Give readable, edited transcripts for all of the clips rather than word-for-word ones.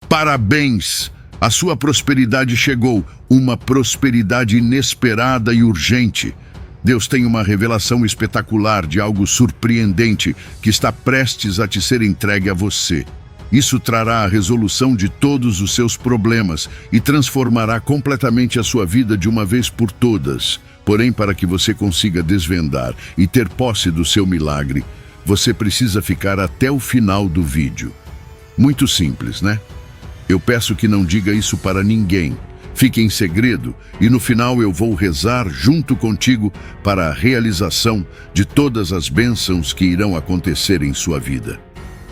Parabéns! A sua prosperidade chegou, uma prosperidade inesperada e urgente. Deus tem uma revelação espetacular de algo surpreendente que está prestes a te ser entregue a você. Isso trará a resolução de todos os seus problemas e transformará completamente a sua vida de uma vez por todas. Porém, para que você consiga desvendar e ter posse do seu milagre, você precisa ficar até o final do vídeo. Muito simples, né? Eu peço que não diga isso para ninguém. Fique em segredo e no final eu vou rezar junto contigo para a realização de todas as bênçãos que irão acontecer em sua vida.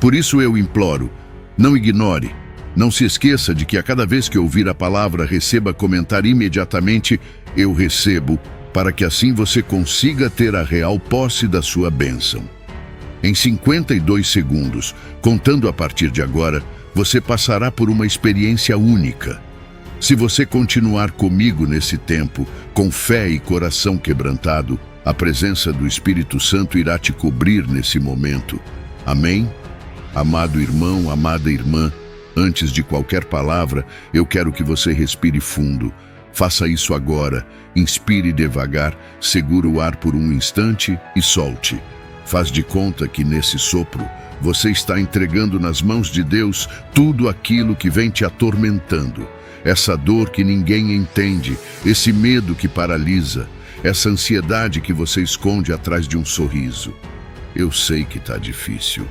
Por isso eu imploro, não ignore, não se esqueça de que a cada vez que ouvir a palavra, receba comentar imediatamente, eu recebo, para que assim você consiga ter a real posse da sua bênção. Em 52 segundos, contando a partir de agora, você passará por uma experiência única. Se você continuar comigo nesse tempo, com fé e coração quebrantado, a presença do Espírito Santo irá te cobrir nesse momento. Amém? Amado irmão, amada irmã, antes de qualquer palavra, eu quero que você respire fundo. Faça isso agora. Inspire devagar, segure o ar por um instante e solte. Faz de conta que nesse sopro, você está entregando nas mãos de Deus tudo aquilo que vem te atormentando. Essa dor que ninguém entende, esse medo que paralisa, essa ansiedade que você esconde atrás de um sorriso. Eu sei que está difícil.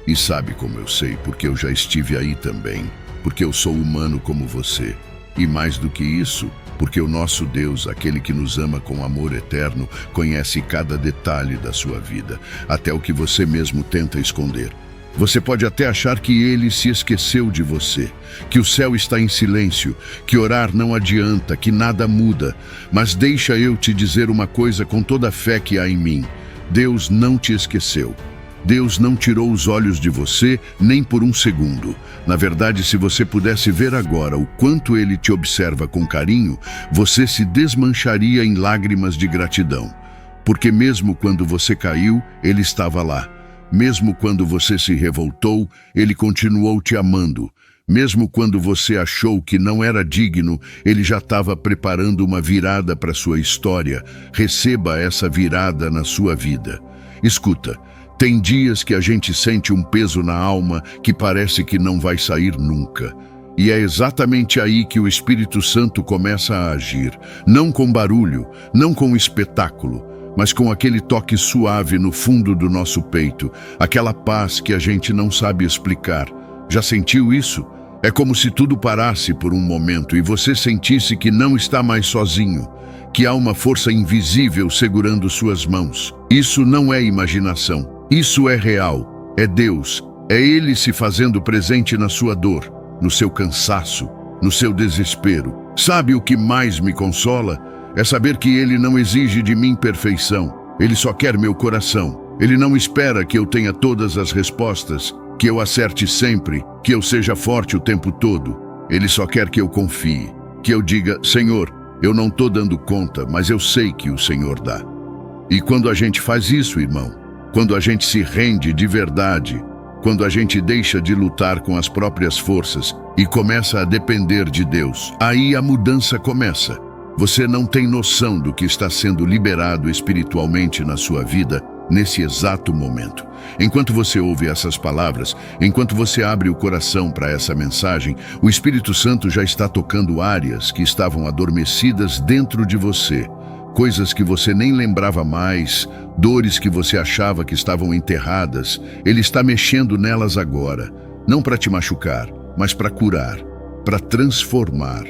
E sabe como eu sei? Porque eu já estive aí também. Porque eu sou humano como você. E mais do que isso, porque o nosso Deus, aquele que nos ama com amor eterno, conhece cada detalhe da sua vida, até o que você mesmo tenta esconder. Você pode até achar que ele se esqueceu de você, que o céu está em silêncio, que orar não adianta, que nada muda. Mas deixa eu te dizer uma coisa com toda a fé que há em mim. Deus não te esqueceu. Deus não tirou os olhos de você nem por um segundo. Na verdade, se você pudesse ver agora o quanto ele te observa com carinho, você se desmancharia em lágrimas de gratidão. Porque mesmo quando você caiu, ele estava lá. Mesmo quando você se revoltou, ele continuou te amando. Mesmo quando você achou que não era digno, ele já estava preparando uma virada para sua história. Receba essa virada na sua vida. Escuta. Tem dias que a gente sente um peso na alma que parece que não vai sair nunca. E é exatamente aí que o Espírito Santo começa a agir. Não com barulho, não com espetáculo, mas com aquele toque suave no fundo do nosso peito. Aquela paz que a gente não sabe explicar. Já sentiu isso? É como se tudo parasse por um momento e você sentisse que não está mais sozinho. Que há uma força invisível segurando suas mãos. Isso não é imaginação. Isso é real, é Deus, é Ele se fazendo presente na sua dor, no seu cansaço, no seu desespero. Sabe o que mais me consola? É saber que Ele não exige de mim perfeição, Ele só quer meu coração. Ele não espera que eu tenha todas as respostas, que eu acerte sempre, que eu seja forte o tempo todo. Ele só quer que eu confie, que eu diga, Senhor, eu não estou dando conta, mas eu sei que o Senhor dá. E quando a gente faz isso, irmão, quando a gente se rende de verdade, quando a gente deixa de lutar com as próprias forças e começa a depender de Deus, aí a mudança começa. Você não tem noção do que está sendo liberado espiritualmente na sua vida nesse exato momento. Enquanto você ouve essas palavras, enquanto você abre o coração para essa mensagem, o Espírito Santo já está tocando áreas que estavam adormecidas dentro de você. Coisas que você nem lembrava mais, dores que você achava que estavam enterradas, ele está mexendo nelas agora, não para te machucar, mas para curar, para transformar,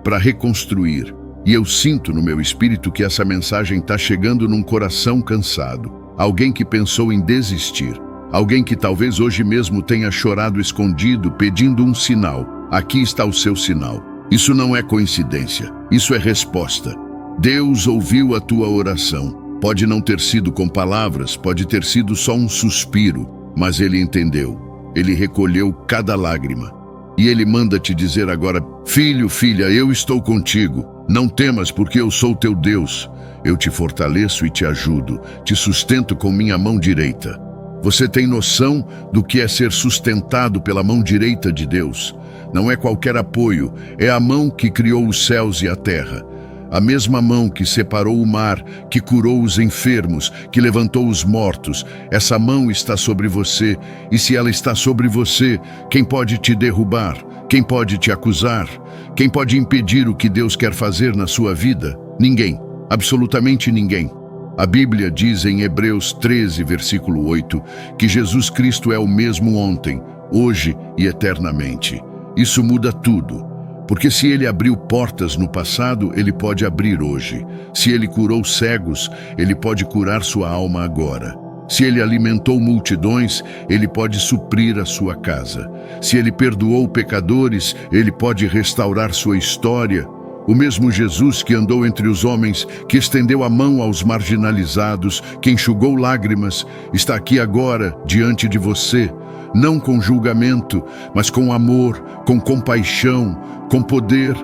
para reconstruir. E eu sinto no meu espírito que essa mensagem está chegando num coração cansado, alguém que pensou em desistir, alguém que talvez hoje mesmo tenha chorado escondido, pedindo um sinal. Aqui está o seu sinal. Isso não é coincidência, isso é resposta. Deus ouviu a tua oração. Pode não ter sido com palavras, pode ter sido só um suspiro, mas Ele entendeu. Ele recolheu cada lágrima. E Ele manda te dizer agora, filho, filha, eu estou contigo. Não temas, porque eu sou teu Deus. Eu te fortaleço e te ajudo, te sustento com minha mão direita. Você tem noção do que é ser sustentado pela mão direita de Deus? não é qualquer apoio, é a mão que criou os céus e a terra. A mesma mão que separou o mar, que curou os enfermos, que levantou os mortos, essa mão está sobre você, e se ela está sobre você, quem pode te derrubar? Quem pode te acusar? Quem pode impedir o que Deus quer fazer na sua vida? Ninguém, absolutamente ninguém. A Bíblia diz em Hebreus 13, versículo 8, que Jesus Cristo é o mesmo ontem, hoje e eternamente. Isso muda tudo. Porque se ele abriu portas no passado, ele pode abrir hoje. Se ele curou cegos, ele pode curar sua alma agora. Se ele alimentou multidões, ele pode suprir a sua casa. Se ele perdoou pecadores, ele pode restaurar sua história. O mesmo Jesus que andou entre os homens, que estendeu a mão aos marginalizados, que enxugou lágrimas, está aqui agora, diante de você. Não com julgamento, mas com amor, com compaixão, com poder.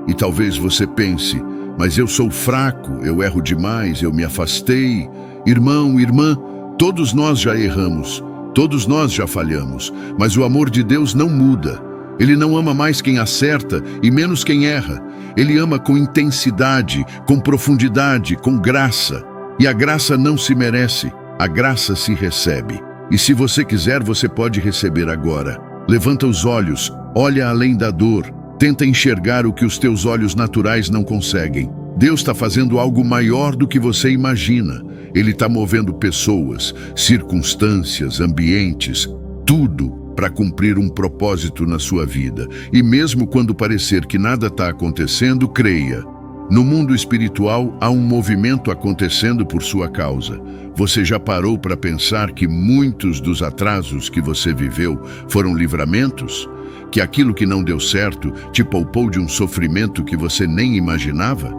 E talvez você pense, mas eu sou fraco, eu erro demais, eu me afastei. Irmão, irmã, todos nós já erramos, todos nós já falhamos, mas o amor de Deus não muda. Ele não ama mais quem acerta e menos quem erra. Ele ama com intensidade, com profundidade, com graça. E a graça não se merece, a graça se recebe. E se você quiser, você pode receber agora. Levanta os olhos, olha além da dor, tenta enxergar o que os teus olhos naturais não conseguem. Deus está fazendo algo maior do que você imagina. Ele está movendo pessoas, circunstâncias, ambientes, tudo para cumprir um propósito na sua vida. E mesmo quando parecer que nada está acontecendo, creia. No mundo espiritual, há um movimento acontecendo por sua causa. Você já parou para pensar que muitos dos atrasos que você viveu foram livramentos? Que aquilo que não deu certo te poupou de um sofrimento que você nem imaginava?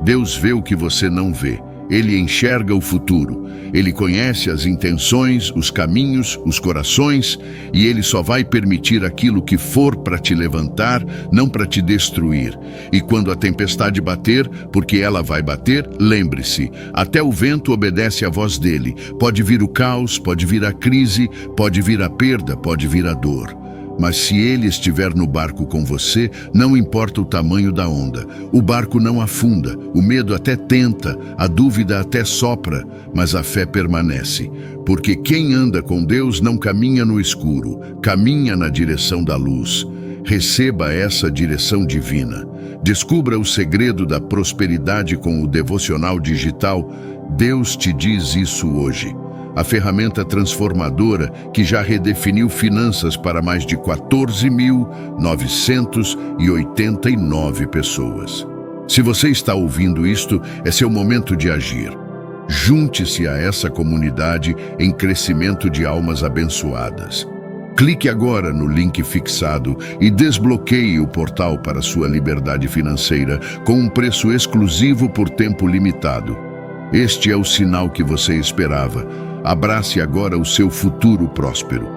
Deus vê o que você não vê. Ele enxerga o futuro. Ele conhece as intenções, os caminhos, os corações, e Ele só vai permitir aquilo que for para te levantar, não para te destruir. E quando a tempestade bater, porque ela vai bater, lembre-se, até o vento obedece à voz dele. Pode vir o caos, pode vir a crise, pode vir a perda, pode vir a dor. Mas se ele estiver no barco com você, não importa o tamanho da onda. O barco não afunda, o medo até tenta, a dúvida até sopra, mas a fé permanece. Porque quem anda com Deus não caminha no escuro, caminha na direção da luz. Receba essa direção divina. Descubra o segredo da prosperidade com o devocional digital. Deus te diz isso hoje. A ferramenta transformadora que já redefiniu finanças para mais de 14.989 pessoas. Se você está ouvindo isto, é seu momento de agir. Junte-se a essa comunidade em crescimento de almas abençoadas. Clique agora no link fixado e desbloqueie o portal para sua liberdade financeira com um preço exclusivo por tempo limitado. Este é o sinal que você esperava. Abrace agora o seu futuro próspero.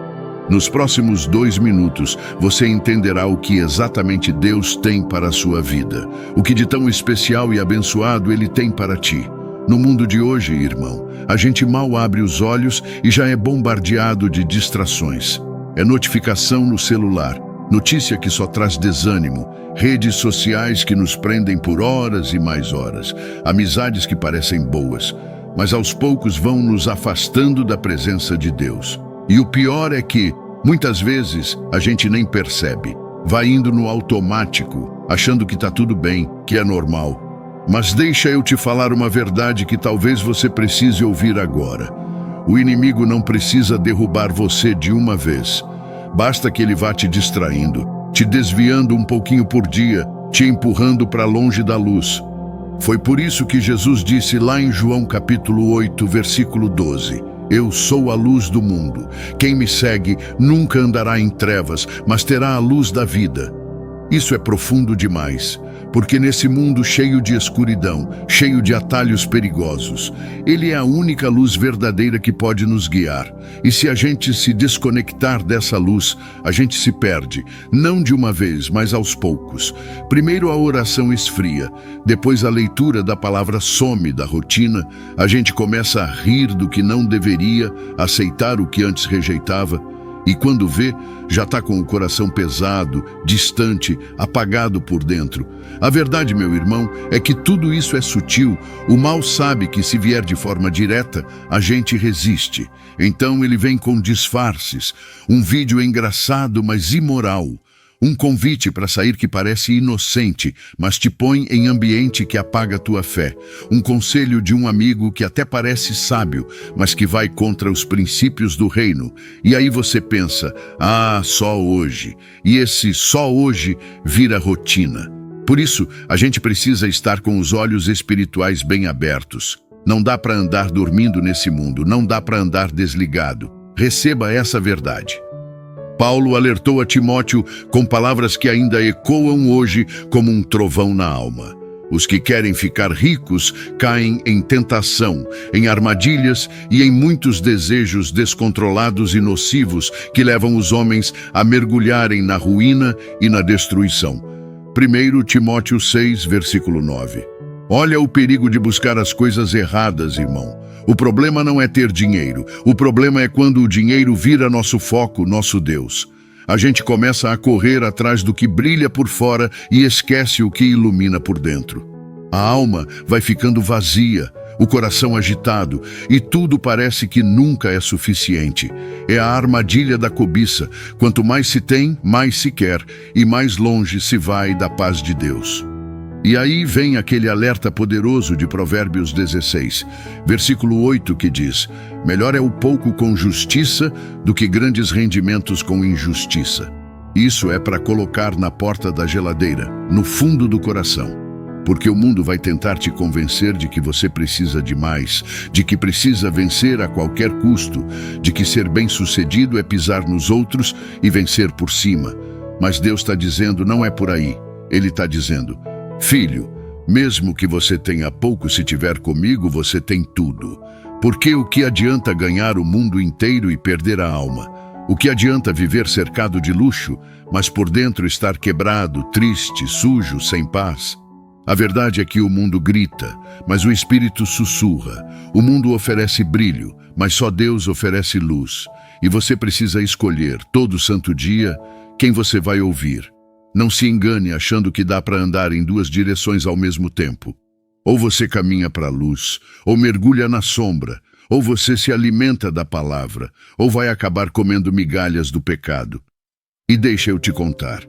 Nos próximos 2 minutos, você entenderá o que exatamente Deus tem para a sua vida. O que de tão especial e abençoado Ele tem para ti. No mundo de hoje, irmão, a gente mal abre os olhos e já é bombardeado de distrações. É notificação no celular, notícia que só traz desânimo, redes sociais que nos prendem por horas e mais horas, amizades que parecem boas, mas aos poucos vão nos afastando da presença de Deus. E o pior é que, muitas vezes, a gente nem percebe. Vai indo no automático, achando que está tudo bem, que é normal. Mas deixa eu te falar uma verdade que talvez você precise ouvir agora. O inimigo não precisa derrubar você de uma vez. Basta que ele vá te distraindo, te desviando um pouquinho por dia, te empurrando para longe da luz. Foi por isso que Jesus disse lá em João capítulo 8, versículo 12, Eu sou a luz do mundo. Quem me segue nunca andará em trevas, mas terá a luz da vida. Isso é profundo demais, porque nesse mundo cheio de escuridão, cheio de atalhos perigosos, Ele é a única luz verdadeira que pode nos guiar. E se a gente se desconectar dessa luz, a gente se perde, não de uma vez, mas aos poucos. Primeiro a oração esfria, depois a leitura da palavra some da rotina, a gente começa a rir do que não deveria, aceitar o que antes rejeitava. E quando vê, já está com o coração pesado, distante, apagado por dentro. A verdade, meu irmão, é que tudo isso é sutil. O mal sabe que se vier de forma direta, a gente resiste. Então ele vem com disfarces, um vídeo engraçado, mas imoral. Um convite para sair que parece inocente, mas te põe em ambiente que apaga tua fé. Um conselho de um amigo que até parece sábio, mas que vai contra os princípios do reino. E aí você pensa, só hoje. E esse só hoje vira rotina. Por isso, a gente precisa estar com os olhos espirituais bem abertos. Não dá para andar dormindo nesse mundo, não dá para andar desligado. Receba essa verdade. Paulo alertou a Timóteo com palavras que ainda ecoam hoje como um trovão na alma. Os que querem ficar ricos caem em tentação, em armadilhas e em muitos desejos descontrolados e nocivos que levam os homens a mergulharem na ruína e na destruição. 1 Timóteo 6, versículo 9. Olha o perigo de buscar as coisas erradas, irmão. O problema não é ter dinheiro. O problema é quando o dinheiro vira nosso foco, nosso Deus. A gente começa a correr atrás do que brilha por fora e esquece o que ilumina por dentro. A alma vai ficando vazia, o coração agitado, e tudo parece que nunca é suficiente. É a armadilha da cobiça. Quanto mais se tem, mais se quer, e mais longe se vai da paz de Deus. E aí vem aquele alerta poderoso de Provérbios 16, versículo 8, que diz: melhor é o pouco com justiça do que grandes rendimentos com injustiça. Isso é para colocar na porta da geladeira, no fundo do coração. Porque o mundo vai tentar te convencer de que você precisa de mais, de que precisa vencer a qualquer custo, de que ser bem-sucedido é pisar nos outros e vencer por cima. Mas Deus está dizendo, não é por aí. Ele está dizendo: filho, mesmo que você tenha pouco, se tiver comigo, você tem tudo. Porque o que adianta ganhar o mundo inteiro e perder a alma? O que adianta viver cercado de luxo, mas por dentro estar quebrado, triste, sujo, sem paz? A verdade é que o mundo grita, mas o Espírito sussurra. O mundo oferece brilho, mas só Deus oferece luz. E você precisa escolher, todo santo dia, quem você vai ouvir. Não se engane achando que dá para andar em duas direções ao mesmo tempo. Ou você caminha para a luz, ou mergulha na sombra, ou você se alimenta da palavra, ou vai acabar comendo migalhas do pecado. E deixa eu te contar,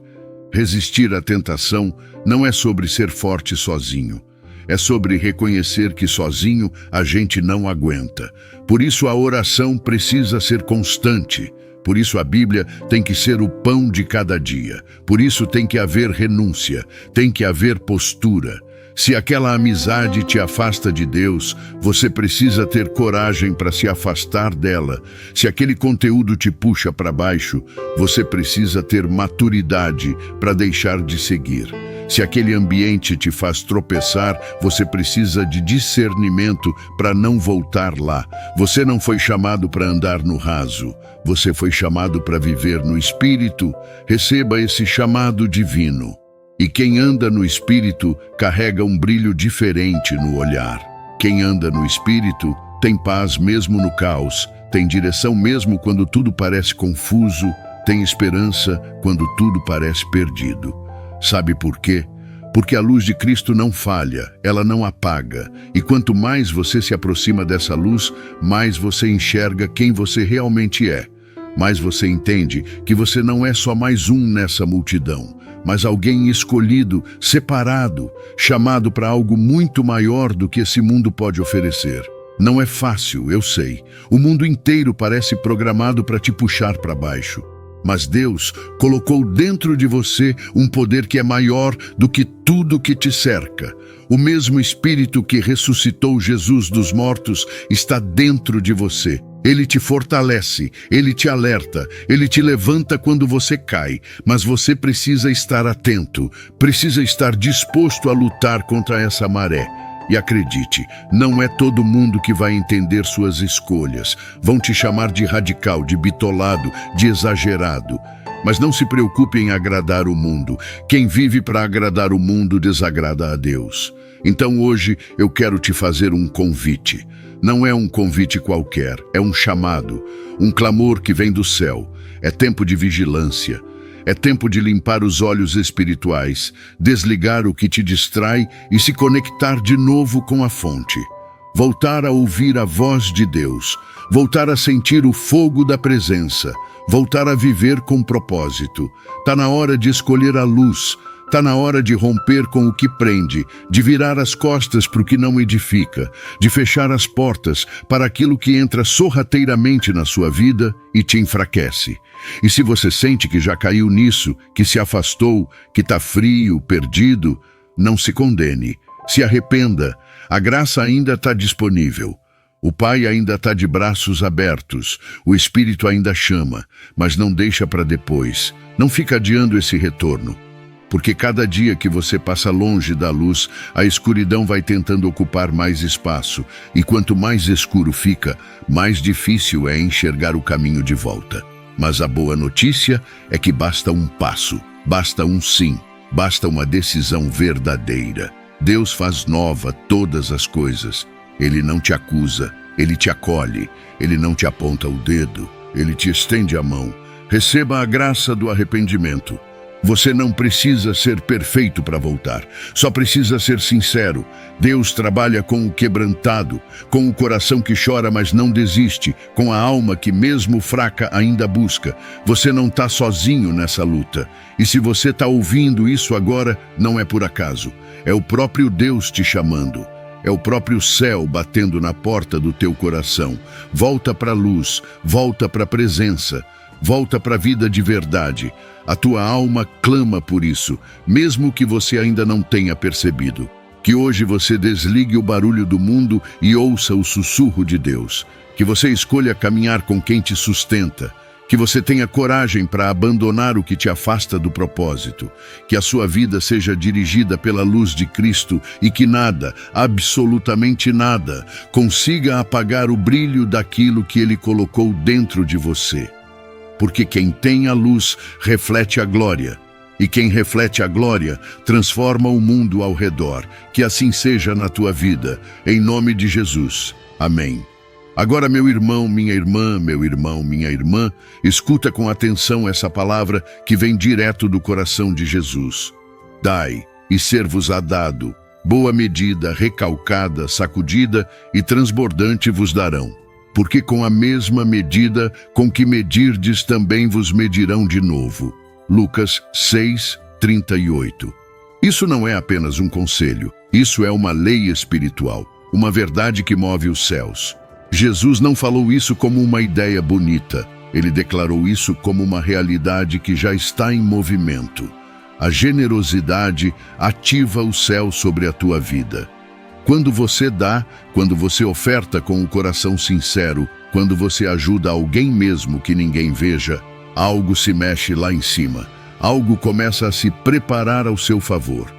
resistir à tentação não é sobre ser forte sozinho. É sobre reconhecer que sozinho a gente não aguenta. Por isso a oração precisa ser constante. Por isso a Bíblia tem que ser o pão de cada dia. Por isso tem que haver renúncia, tem que haver postura. Se aquela amizade te afasta de Deus, você precisa ter coragem para se afastar dela. Se aquele conteúdo te puxa para baixo, você precisa ter maturidade para deixar de seguir. Se aquele ambiente te faz tropeçar, você precisa de discernimento para não voltar lá. Você não foi chamado para andar no raso. Você foi chamado para viver no Espírito. Receba esse chamado divino. E quem anda no Espírito carrega um brilho diferente no olhar. Quem anda no Espírito tem paz mesmo no caos, tem direção mesmo quando tudo parece confuso, tem esperança quando tudo parece perdido. Sabe por quê? Porque a luz de Cristo não falha, ela não apaga. E quanto mais você se aproxima dessa luz, mais você enxerga quem você realmente é. Mais você entende que você não é só mais um nessa multidão, mas alguém escolhido, separado, chamado para algo muito maior do que esse mundo pode oferecer. Não é fácil, eu sei. O mundo inteiro parece programado para te puxar para baixo. Mas Deus colocou dentro de você um poder que é maior do que tudo que te cerca. O mesmo Espírito que ressuscitou Jesus dos mortos está dentro de você. Ele te fortalece, ele te alerta, ele te levanta quando você cai, mas você precisa estar atento, precisa estar disposto a lutar contra essa maré. E acredite, não é todo mundo que vai entender suas escolhas. Vão te chamar de radical, de bitolado, de exagerado. Mas não se preocupe em agradar o mundo. Quem vive para agradar o mundo desagrada a Deus. Então hoje eu quero te fazer um convite. Não é um convite qualquer, é um chamado, um clamor que vem do céu. É tempo de vigilância. É tempo de limpar os olhos espirituais, desligar o que te distrai e se conectar de novo com a fonte. Voltar a ouvir a voz de Deus, voltar a sentir o fogo da presença, voltar a viver com propósito. Tá na hora de escolher a luz, tá na hora de romper com o que prende, de virar as costas para o que não edifica, de fechar as portas para aquilo que entra sorrateiramente na sua vida e te enfraquece. E se você sente que já caiu nisso, que se afastou, que tá frio, perdido, não se condene, se arrependa. A graça ainda está disponível. O Pai ainda está de braços abertos. O Espírito ainda chama, mas não deixa para depois. Não fica adiando esse retorno. Porque cada dia que você passa longe da luz, a escuridão vai tentando ocupar mais espaço. E quanto mais escuro fica, mais difícil é enxergar o caminho de volta. Mas a boa notícia é que basta um passo, basta um sim, basta uma decisão verdadeira. Deus faz nova todas as coisas. Ele não te acusa, Ele te acolhe, Ele não te aponta o dedo, Ele te estende a mão. Receba a graça do arrependimento. Você não precisa ser perfeito para voltar, só precisa ser sincero. Deus trabalha com o quebrantado, com o coração que chora mas não desiste, com a alma que mesmo fraca ainda busca. Você não está sozinho nessa luta. E se você está ouvindo isso agora, não é por acaso. É o próprio Deus te chamando. É o próprio céu batendo na porta do teu coração. Volta para a luz, volta para a presença, volta para a vida de verdade. A tua alma clama por isso, mesmo que você ainda não tenha percebido. Que hoje você desligue o barulho do mundo e ouça o sussurro de Deus. Que você escolha caminhar com quem te sustenta. Que você tenha coragem para abandonar o que te afasta do propósito. Que a sua vida seja dirigida pela luz de Cristo e que nada, absolutamente nada, consiga apagar o brilho daquilo que Ele colocou dentro de você. Porque quem tem a luz reflete a glória, e quem reflete a glória transforma o mundo ao redor. Que assim seja na tua vida, em nome de Jesus. Amém. Agora, meu irmão, minha irmã, meu irmão, minha irmã, escuta com atenção essa palavra que vem direto do coração de Jesus. Dai, e ser-vos-á dado. Boa medida, recalcada, sacudida e transbordante vos darão. Porque com a mesma medida com que medirdes também vos medirão de novo. Lucas 6:38. Isso não é apenas um conselho, isso é uma lei espiritual, uma verdade que move os céus. Jesus não falou isso como uma ideia bonita, ele declarou isso como uma realidade que já está em movimento. A generosidade ativa o céu sobre a tua vida. Quando você dá, quando você oferta com o coração sincero, quando você ajuda alguém mesmo que ninguém veja, algo se mexe lá em cima, algo começa a se preparar ao seu favor.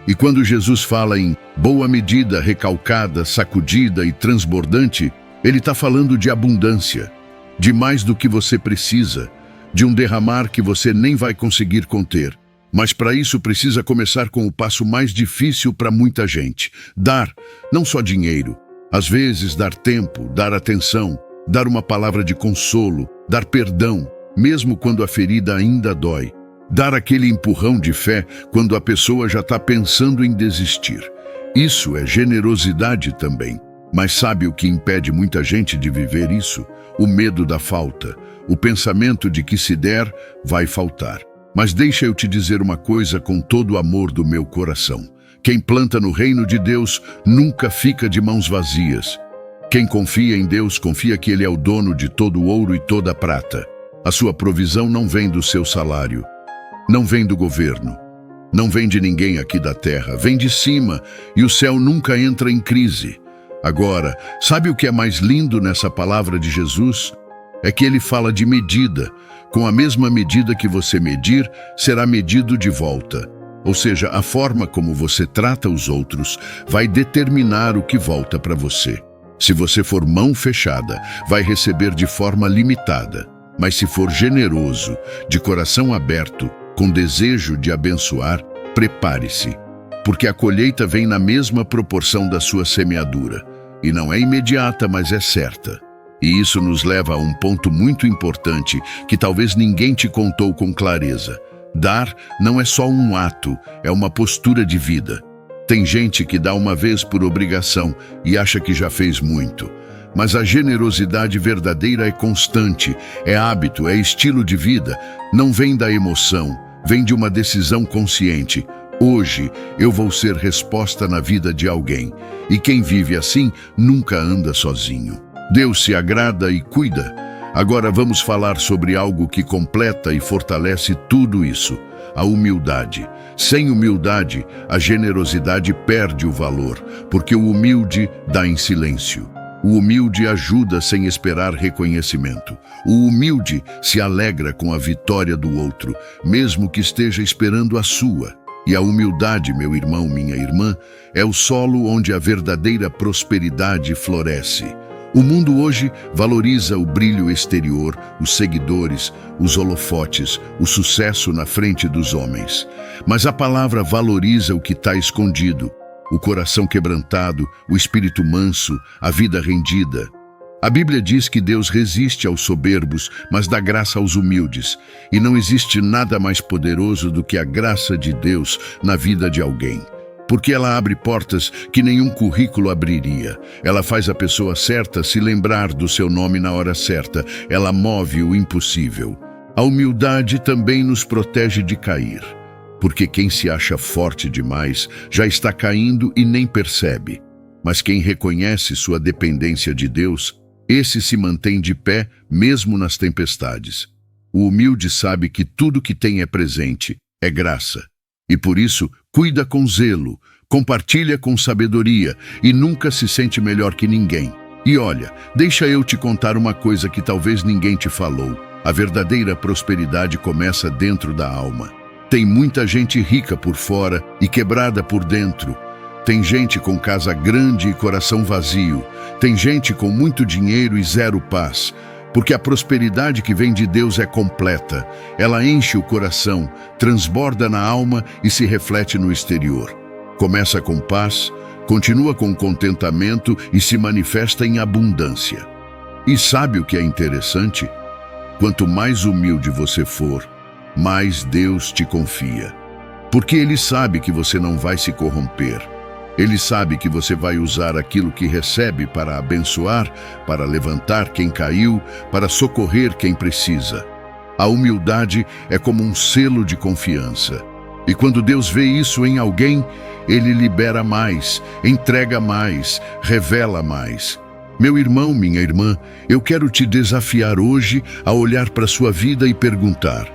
E quando Jesus fala em boa medida, recalcada, sacudida e transbordante, ele está falando de abundância, de mais do que você precisa, de um derramar que você nem vai conseguir conter. Mas para isso precisa começar com o passo mais difícil para muita gente. Dar, não só dinheiro. Às vezes dar tempo, dar atenção, dar uma palavra de consolo, dar perdão, mesmo quando a ferida ainda dói. Dar aquele empurrão de fé quando a pessoa já está pensando em desistir. Isso é generosidade também. Mas sabe o que impede muita gente de viver isso? O medo da falta, o pensamento de que se der, vai faltar. Mas deixa eu te dizer uma coisa com todo o amor do meu coração. Quem planta no reino de Deus nunca fica de mãos vazias. Quem confia em Deus confia que Ele é o dono de todo o ouro e toda a prata. A sua provisão não vem do seu salário, não vem do governo, não vem de ninguém aqui da terra, vem de cima e o céu nunca entra em crise. Agora, sabe o que é mais lindo nessa palavra de Jesus? É que Ele fala de medida. Com a mesma medida que você medir, será medido de volta. Ou seja, a forma como você trata os outros vai determinar o que volta para você. Se você for mão fechada, vai receber de forma limitada. Mas se for generoso, de coração aberto, com desejo de abençoar, prepare-se, porque a colheita vem na mesma proporção da sua semeadura, e não é imediata, mas é certa. E isso nos leva a um ponto muito importante que talvez ninguém te contou com clareza. Dar não é só um ato, é uma postura de vida. Tem gente que dá uma vez por obrigação e acha que já fez muito. Mas a generosidade verdadeira é constante, é hábito, é estilo de vida. Não vem da emoção, vem de uma decisão consciente. Hoje eu vou ser resposta na vida de alguém. E quem vive assim nunca anda sozinho. Deus se agrada e cuida. Agora vamos falar sobre algo que completa e fortalece tudo isso: a humildade. Sem humildade, a generosidade perde o valor, porque o humilde dá em silêncio. O humilde ajuda sem esperar reconhecimento. O humilde se alegra com a vitória do outro, mesmo que esteja esperando a sua. E a humildade, meu irmão, minha irmã, é o solo onde a verdadeira prosperidade floresce. O mundo hoje valoriza o brilho exterior, os seguidores, os holofotes, o sucesso na frente dos homens. Mas a palavra valoriza o que está escondido: o coração quebrantado, o espírito manso, a vida rendida. A Bíblia diz que Deus resiste aos soberbos, mas dá graça aos humildes. E não existe nada mais poderoso do que a graça de Deus na vida de alguém. Porque ela abre portas que nenhum currículo abriria. Ela faz a pessoa certa se lembrar do seu nome na hora certa. Ela move o impossível. A humildade também nos protege de cair. Porque quem se acha forte demais já está caindo e nem percebe. Mas quem reconhece sua dependência de Deus, esse se mantém de pé mesmo nas tempestades. O humilde sabe que tudo que tem é presente, é graça. E por isso, cuida com zelo, compartilha com sabedoria e nunca se sente melhor que ninguém. E olha, deixa eu te contar uma coisa que talvez ninguém te falou. A verdadeira prosperidade começa dentro da alma. Tem muita gente rica por fora e quebrada por dentro. Tem gente com casa grande e coração vazio. Tem gente com muito dinheiro e zero paz. Porque a prosperidade que vem de Deus é completa. Ela enche o coração, transborda na alma e se reflete no exterior. Começa com paz, continua com contentamento e se manifesta em abundância. E sabe o que é interessante? Quanto mais humilde você for, mais Deus te confia. Porque Ele sabe que você não vai se corromper. Ele sabe que você vai usar aquilo que recebe para abençoar, para levantar quem caiu, para socorrer quem precisa. A humildade é como um selo de confiança. E quando Deus vê isso em alguém, Ele libera mais, entrega mais, revela mais. Meu irmão, minha irmã, eu quero te desafiar hoje a olhar para a sua vida e perguntar: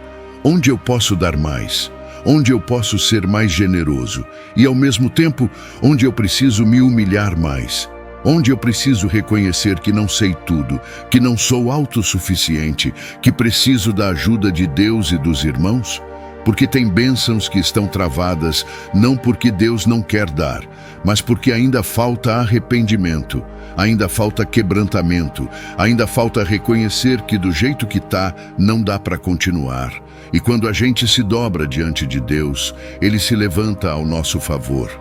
onde eu posso dar mais? Onde eu posso ser mais generoso? E, ao mesmo tempo, onde eu preciso me humilhar mais? Onde eu preciso reconhecer que não sei tudo, que não sou autossuficiente, que preciso da ajuda de Deus e dos irmãos? Porque tem bênçãos que estão travadas, não porque Deus não quer dar, mas porque ainda falta arrependimento, ainda falta quebrantamento, ainda falta reconhecer que do jeito que tá, não dá para continuar. E quando a gente se dobra diante de Deus, Ele se levanta ao nosso favor.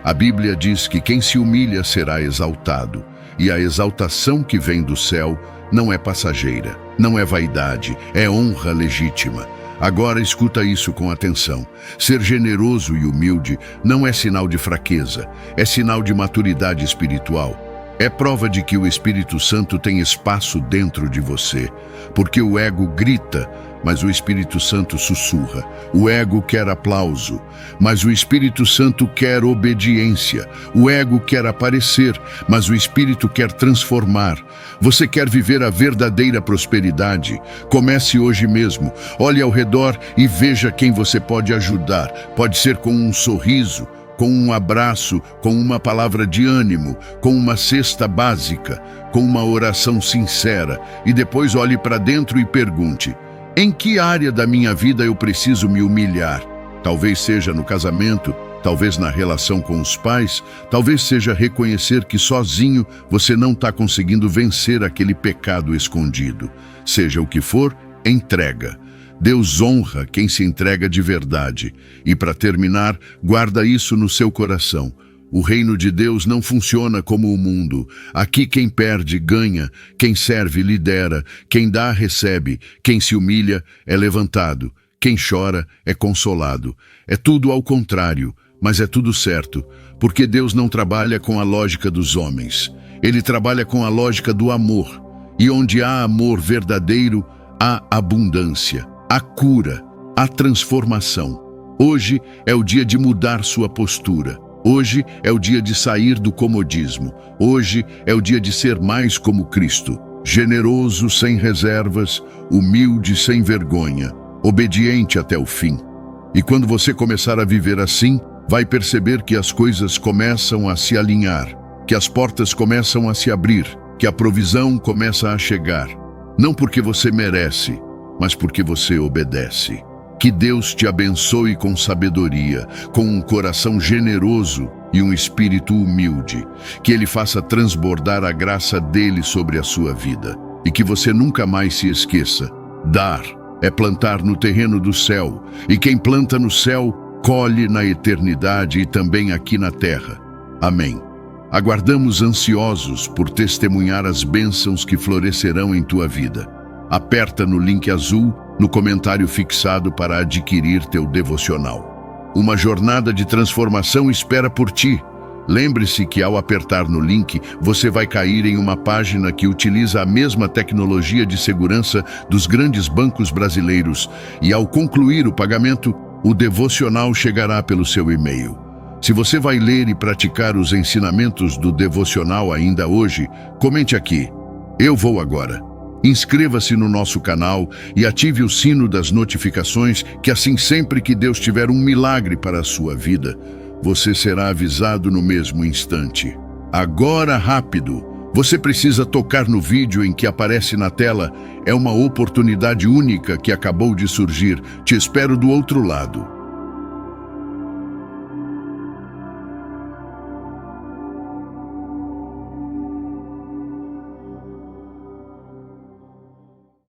A Bíblia diz que quem se humilha será exaltado, e a exaltação que vem do céu não é passageira, não é vaidade, é honra legítima. Agora escuta isso com atenção. Ser generoso e humilde não é sinal de fraqueza, é sinal de maturidade espiritual. É prova de que o Espírito Santo tem espaço dentro de você, porque o ego grita, mas o Espírito Santo sussurra. O ego quer aplauso, mas o Espírito Santo quer obediência. O ego quer aparecer, mas o Espírito quer transformar. Você quer viver a verdadeira prosperidade? Comece hoje mesmo. Olhe ao redor e veja quem você pode ajudar. Pode ser com um sorriso, com um abraço, com uma palavra de ânimo, com uma cesta básica, com uma oração sincera. E depois olhe para dentro e pergunte: em que área da minha vida eu preciso me humilhar? Talvez seja no casamento, talvez na relação com os pais, talvez seja reconhecer que sozinho você não está conseguindo vencer aquele pecado escondido. Seja o que for, entrega. Deus honra quem se entrega de verdade. E para terminar, guarda isso no seu coração. O reino de Deus não funciona como o mundo. Aqui quem perde, ganha. Quem serve, lidera. Quem dá, recebe. Quem se humilha, é levantado. Quem chora, é consolado. É tudo ao contrário, mas é tudo certo. Porque Deus não trabalha com a lógica dos homens. Ele trabalha com a lógica do amor. E onde há amor verdadeiro, há abundância, há cura, há transformação. Hoje é o dia de mudar sua postura. Hoje é o dia de sair do comodismo. Hoje é o dia de ser mais como Cristo. Generoso sem reservas, humilde sem vergonha, obediente até o fim. E quando você começar a viver assim, vai perceber que as coisas começam a se alinhar, que as portas começam a se abrir, que a provisão começa a chegar. Não porque você merece, mas porque você obedece. Que Deus te abençoe com sabedoria, com um coração generoso e um espírito humilde. Que Ele faça transbordar a graça dele sobre a sua vida. E que você nunca mais se esqueça. Dar é plantar no terreno do céu. E quem planta no céu, colhe na eternidade e também aqui na terra. Amém. Aguardamos ansiosos por testemunhar as bênçãos que florescerão em tua vida. Aperta no link azul no comentário fixado para adquirir teu devocional. Uma jornada de transformação espera por ti. Lembre-se que ao apertar no link, você vai cair em uma página que utiliza a mesma tecnologia de segurança dos grandes bancos brasileiros e ao concluir o pagamento, o devocional chegará pelo seu e-mail. Se você vai ler e praticar os ensinamentos do devocional ainda hoje, comente aqui. Eu vou agora. Inscreva-se no nosso canal e ative o sino das notificações, que assim sempre que Deus tiver um milagre para a sua vida, você será avisado no mesmo instante. Agora, rápido! Você precisa tocar no vídeo em que aparece na tela. É uma oportunidade única que acabou de surgir. Te espero do outro lado.